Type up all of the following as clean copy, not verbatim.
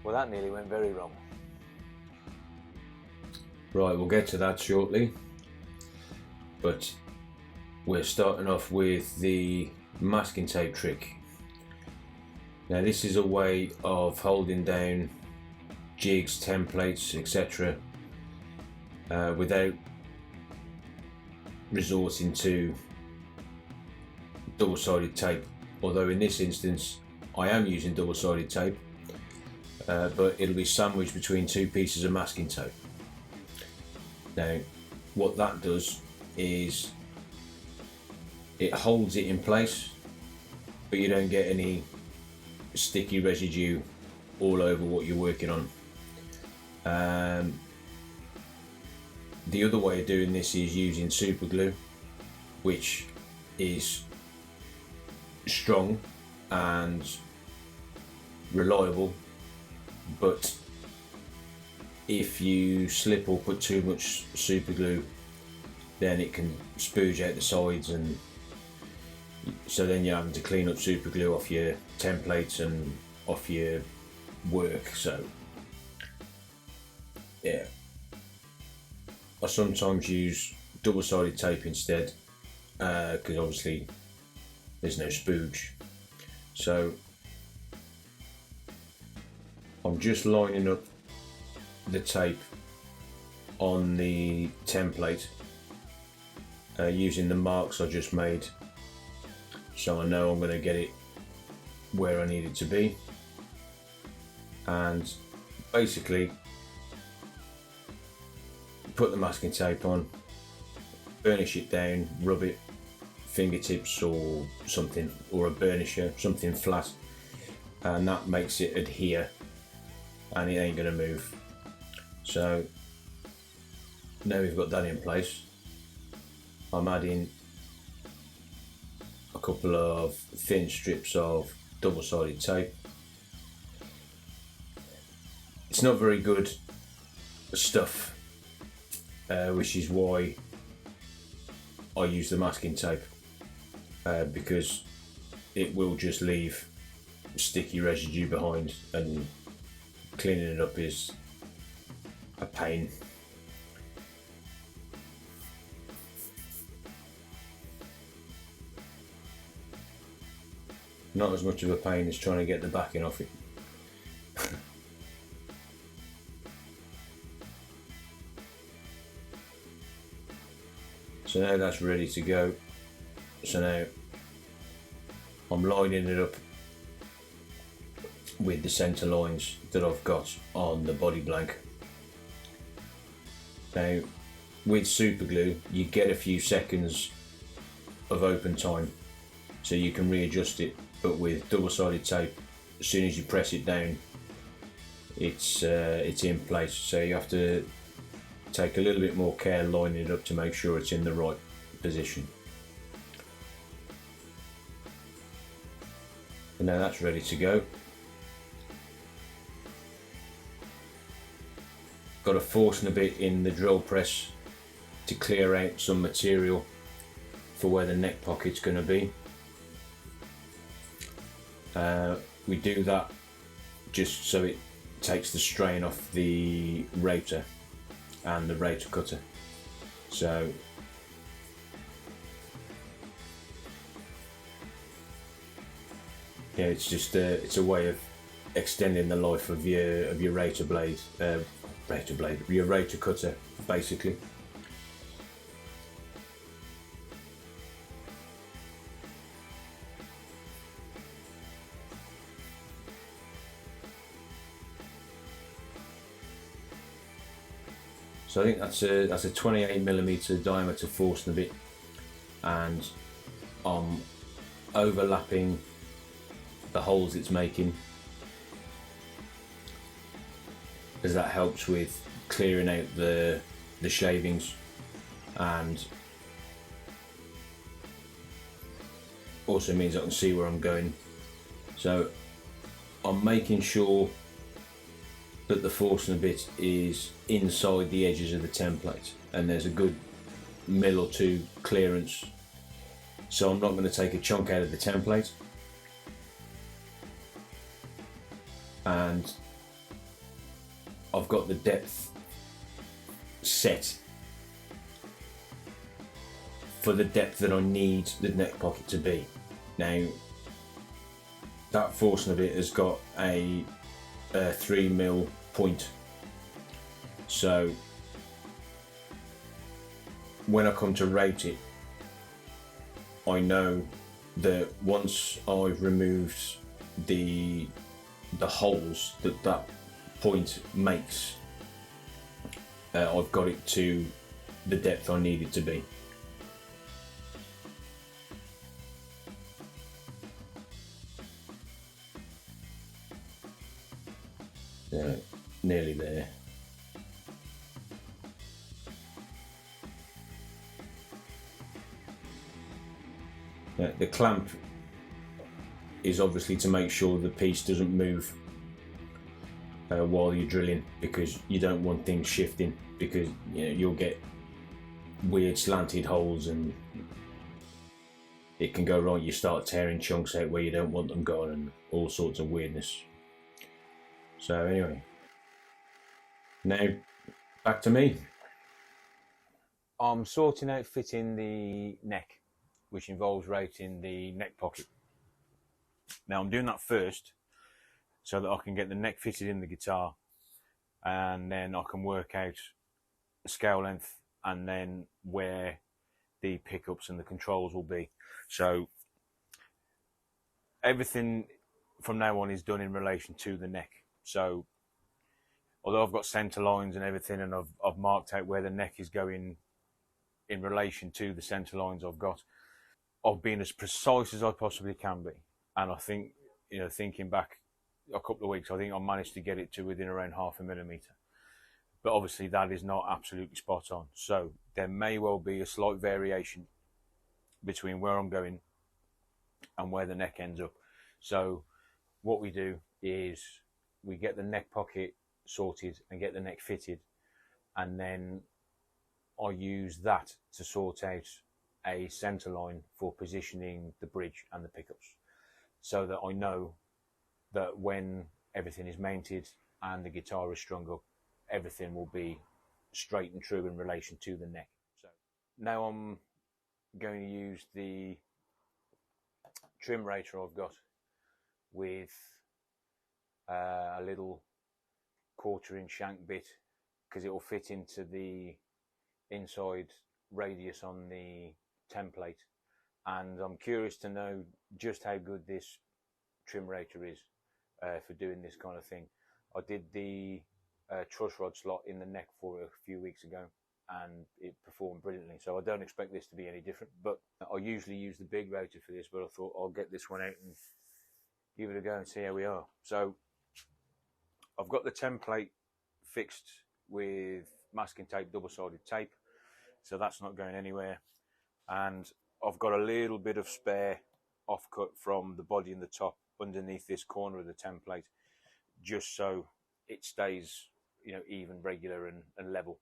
Well, that nearly went very wrong. Right, we'll get to that shortly, but we're starting off with the masking tape trick. Now this is a way of holding down jigs, templates, etc. Without resorting to double-sided tape, although in this instance I am using double-sided tape, but it'll be sandwiched between two pieces of masking tape. Now what that does is it holds it in place, but you don't get any sticky residue all over what you're working on. The other way of doing this is using super glue, which is strong and reliable, but if you slip or put too much super glue, then it can spooge out the sides, and so then you're having to clean up super glue off your templates and off your work. So yeah, I sometimes use double-sided tape instead, because obviously there's no spooge. So I'm just lining up the tape on the template using the marks I just made, so I know I'm going to get it where I need it to be. And basically put the masking tape on, burnish it down, rub it, fingertips or something, or a burnisher, something flat, and that makes it adhere and it ain't going to move. So now we've got that in place, I'm adding a couple of thin strips of double-sided tape. It's not very good stuff, which is why I use the masking tape, because it will just leave sticky residue behind, and cleaning it up is a pain. Not as much of a pain as trying to get the backing off it. So now that's ready to go. So now I'm lining it up with the centre lines that I've got on the body blank. Now with super glue you get a few seconds of open time, so you can readjust it, but with double-sided tape, as soon as you press it down, it's in place. So you have to take a little bit more care lining it up to make sure it's in the right position. And now that's ready to go. Got to force a bit in the drill press to clear out some material for where the neck pocket's going to be. We do that just so it takes the strain off the rotor and the rotor cutter. So yeah, it's just it's a way of extending the life of your rotor blade, your rotor cutter, basically. So I think that's a 28mm diameter Forstner bit, and I'm overlapping the holes it's making, as that helps with clearing out the shavings, and also means I can see where I'm going. So I'm making sure that the Forstner bit is inside the edges of the template and there's a good mil or two clearance, so I'm not going to take a chunk out of the template, and I've got the depth set for the depth that I need the neck pocket to be. Now, that force of it has got a 3mm point, so when I come to rate it, I know that once I've removed the holes that point makes, I've got it to the depth I need it to be. Nearly there. The clamp is obviously to make sure the piece doesn't move while you're drilling, because you don't want things shifting, because you'll get weird slanted holes and it can go wrong. You start tearing chunks out where you don't want them going and all sorts of weirdness. So anyway, now back to me. I'm sorting out fitting the neck, which involves rating the neck pocket. Now I'm doing that first so that I can get the neck fitted in the guitar, and then I can work out the scale length and then where the pickups and the controls will be. So everything from now on is done in relation to the neck. So although I've got center lines and everything, and I've marked out where the neck is going in relation to the center lines I've got, I've been as precise as I possibly can be. And I think, thinking back a couple of weeks, I think I managed to get it to within around 0.5 millimeter. But obviously that is not absolutely spot on. So there may well be a slight variation between where I'm going and where the neck ends up. So what we do is we get the neck pocket sorted and get the neck fitted, and then I use that to sort out a center line for positioning the bridge and the pickups, so that I know that when everything is mounted and the guitar is strung up, everything will be straight and true in relation to the neck. So now I'm going to use the trim rater I've got with a little 1/4 inch shank bit, because it will fit into the inside radius on the template. And I'm curious to know just how good this trim rater is for doing this kind of thing. I did the truss rod slot in the neck for it a few weeks ago, and it performed brilliantly. So I don't expect this to be any different, but I usually use the big rotor for this, but I thought I'll get this one out and give it a go and see how we are. So I've got the template fixed with masking tape, double-sided tape, so that's not going anywhere. And I've got a little bit of spare offcut from the body and the top underneath this corner of the template, just so it stays, even, regular and level.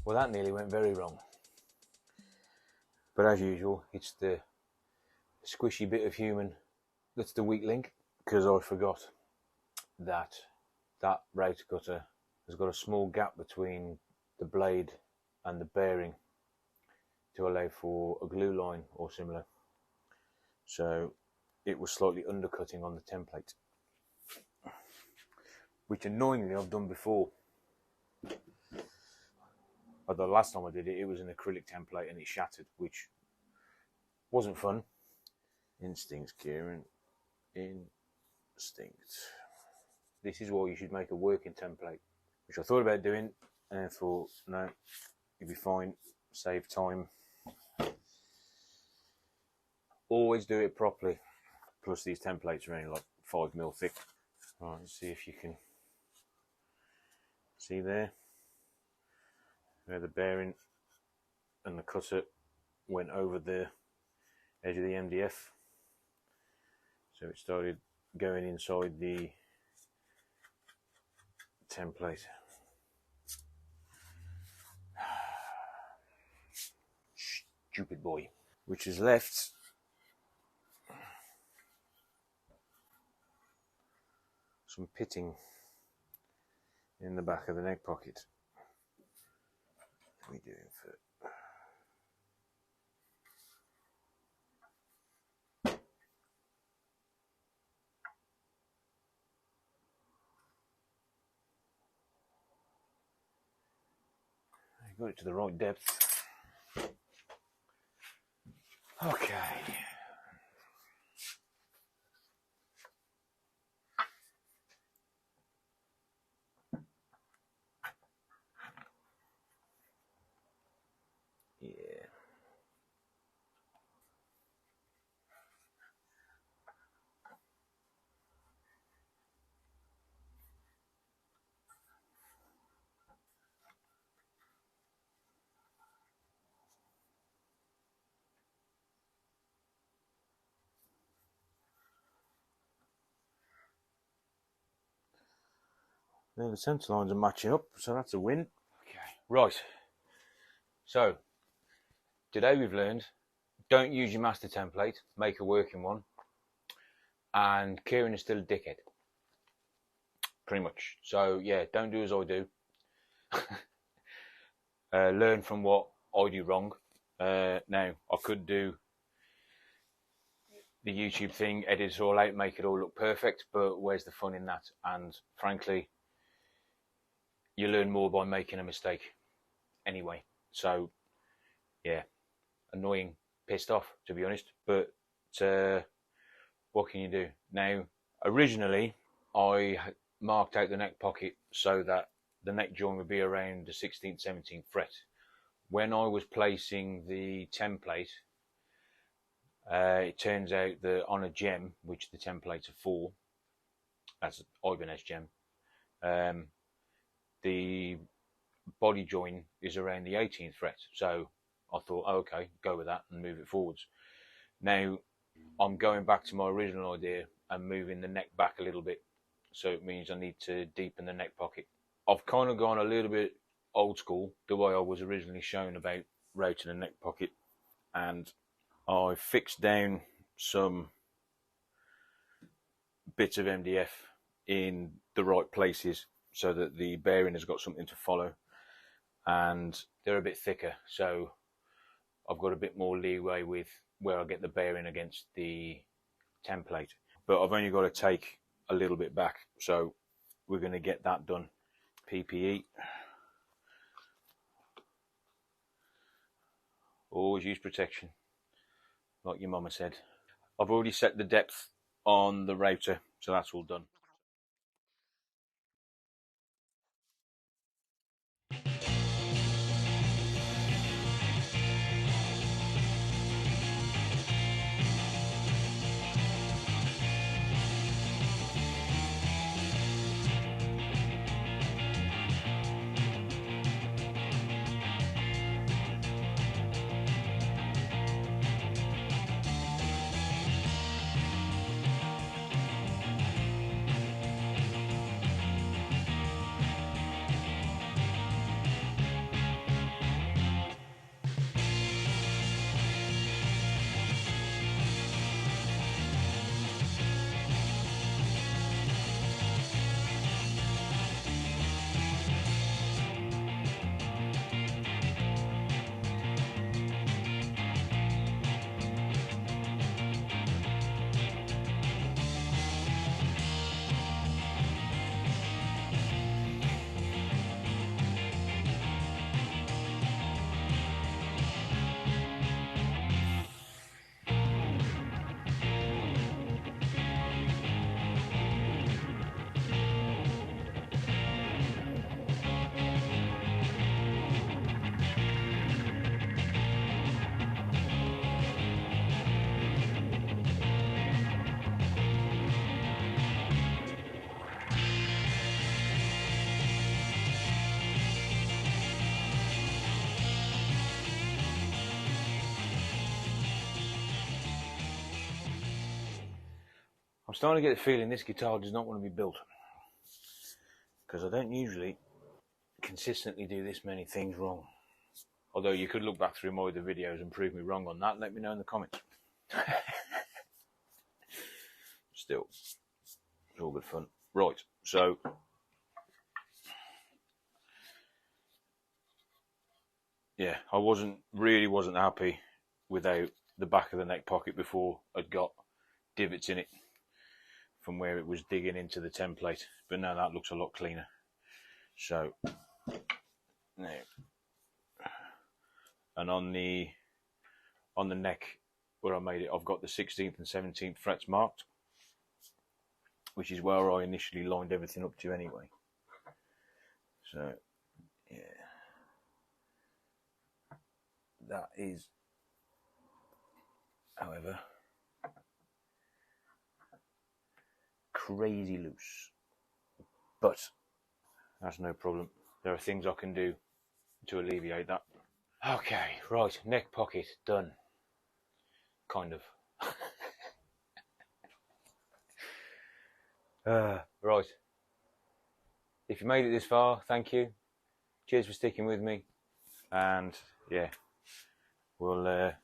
Well, that nearly went very wrong. But as usual, it's the squishy bit of human that's the weak link, because I forgot that that router cutter has got a small gap between the blade and the bearing to allow for a glue line or similar. So it was slightly undercutting on the template, which annoyingly I've done before. Although last time I did it, it was an acrylic template and it shattered, which wasn't fun. Instincts, Kieran. Instinct. This is why you should make a working template, which I thought about doing and thought, no, you'll be fine, save time. Always do it properly. Plus these templates are only like 5mm thick. Right, let's see if you can see there where the bearing and the cutter went over the edge of the MDF. So it started going inside the template. Stupid boy. Which is left some pitting in the back of the neck pocket. What are we doing for? I got it to the right depth. Okay. Yeah. Now the centre lines are matching up, so that's a win. Okay, right. So, today we've learned, don't use your master template, make a working one. And Kieran is still a dickhead. Pretty much. So, yeah, don't do as I do. Learn from what I do wrong. Now, I could do the YouTube thing, edit it all out, make it all look perfect, but where's the fun in that? And frankly, you learn more by making a mistake anyway. So, yeah, annoying, pissed off, to be honest. But what can you do? Now, originally, I marked out the neck pocket so that the neck joint would be around the 16th, 17th fret. When I was placing the template, it turns out that on a gem, which the templates are for, that's an Ibanez gem, the body joint is around the 18th fret. So I thought, oh, okay, go with that and move it forwards. Now, I'm going back to my original idea and moving the neck back a little bit. So it means I need to deepen the neck pocket. I've kind of gone a little bit old school, the way I was originally shown about routing a neck pocket. And I fixed down some bits of MDF in the right places so that the bearing has got something to follow. And they're a bit thicker, so I've got a bit more leeway with where I get the bearing against the template. But I've only got to take a little bit back, so we're going to get that done. PPE. Always use protection, like your mama said. I've already set the depth on the router, so that's all done. I'm starting to get the feeling this guitar does not want to be built, because I don't usually consistently do this many things wrong. Although you could look back through my other videos and prove me wrong on that. Let me know in the comments. Still, it's all good fun. Right, so yeah, I wasn't happy without the back of the neck pocket before I'd got divots in it from where it was digging into the template, but now that looks a lot cleaner. So now, and on the neck where I made it, I've got the 16th and 17th frets marked, which is where I initially lined everything up to anyway. So yeah, that is, however, crazy loose, but that's no problem. There are things I can do to alleviate that. Okay, right, neck pocket done, kind of. Right, if you made it this far, thank you. Cheers for sticking with me, and yeah, we'll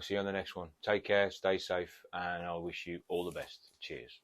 see you on the next one. Take care, stay safe, and I'll wish you all the best. Cheers.